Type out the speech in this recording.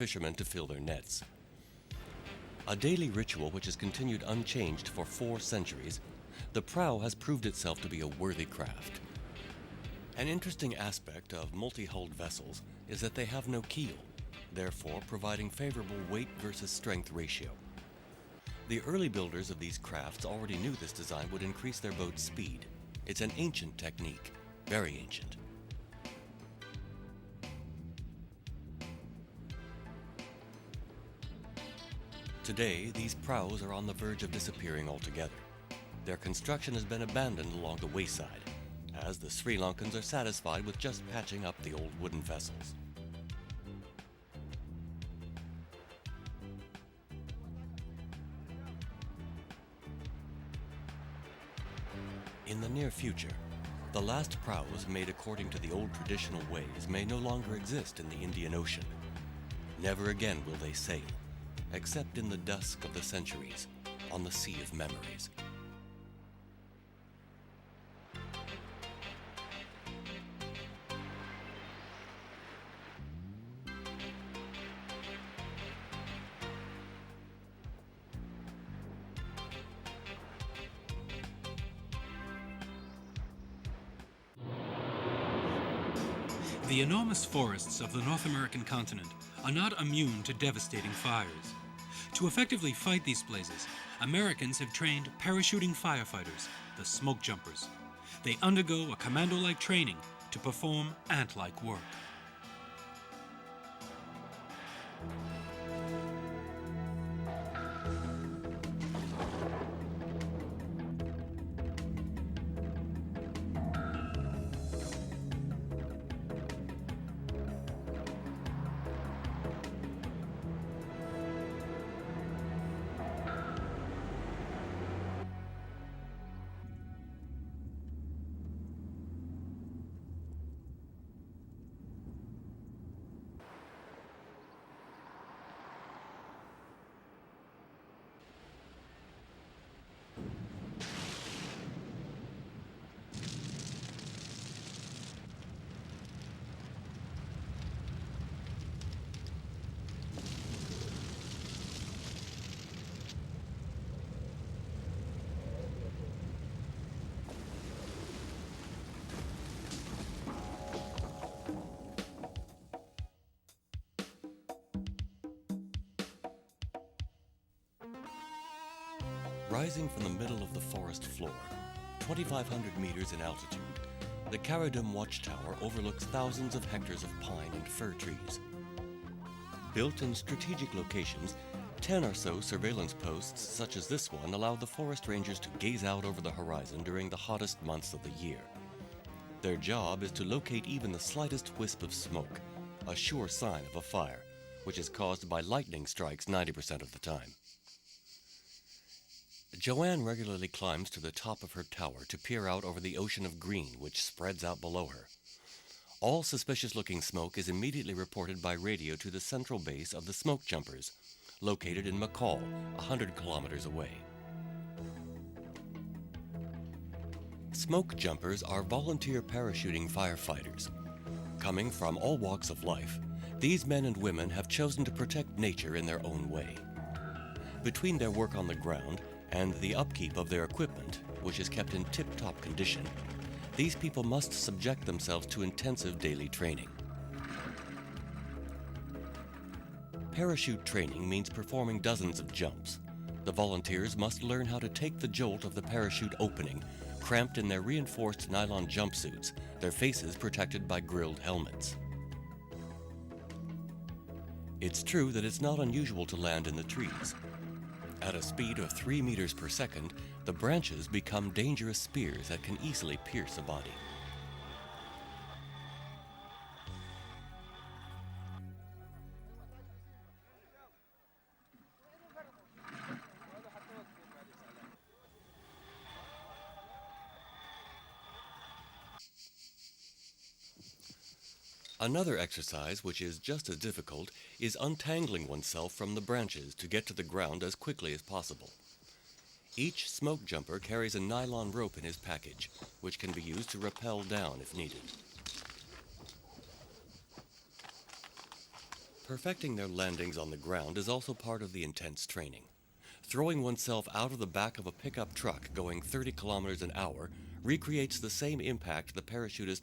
fishermen to fill their nets. A daily ritual which has continued unchanged for 4 centuries, the prow has proved itself to be a worthy craft. An interesting aspect of multi-hulled vessels is that they have no keel, therefore providing favorable weight versus strength ratio. The early builders of these crafts already knew this design would increase their boat's speed. It's an ancient technique, very ancient. Today, these prows are on the verge of disappearing altogether. Their construction has been abandoned along the wayside, as the Sri Lankans are satisfied with just patching up the old wooden vessels. In the near future, the last prows made according to the old traditional ways may no longer exist in the Indian Ocean. Never again will they sail, except in the dusk of the centuries, on the sea of memories. The enormous forests of the North American continent are not immune to devastating fires. To effectively fight these blazes, Americans have trained parachuting firefighters, the smoke jumpers. They undergo a commando-like training to perform ant-like work. Rising from the middle of the forest floor, 2,500 meters in altitude, the Caradum Watchtower overlooks thousands of hectares of pine and fir trees. Built in strategic locations, 10 or so surveillance posts such as this one allow the forest rangers to gaze out over the horizon during the hottest months of the year. Their job is to locate even the slightest wisp of smoke, a sure sign of a fire, which is caused by lightning strikes 90% of the time. Joanne regularly climbs to the top of her tower to peer out over the ocean of green which spreads out below her. All suspicious-looking smoke is immediately reported by radio to the central base of the smoke jumpers, located in McCall, 100 kilometers away. Smoke jumpers are volunteer parachuting firefighters. Coming from all walks of life, these men and women have chosen to protect nature in their own way. Between their work on the ground and the upkeep of their equipment, which is kept in tip-top condition, these people must subject themselves to intensive daily training. Parachute training means performing dozens of jumps. The volunteers must learn how to take the jolt of the parachute opening, cramped in their reinforced nylon jumpsuits, their faces protected by grilled helmets. It's true that it's not unusual to land in the trees. At a speed of 3 meters per second, the branches become dangerous spears that can easily pierce a body. Another exercise, which is just as difficult, is untangling oneself from the branches to get to the ground as quickly as possible. Each smoke jumper carries a nylon rope in his package, which can be used to rappel down if needed. Perfecting their landings on the ground is also part of the intense training. Throwing oneself out of the back of a pickup truck going 30 kilometers an hour recreates the same impact the parachutist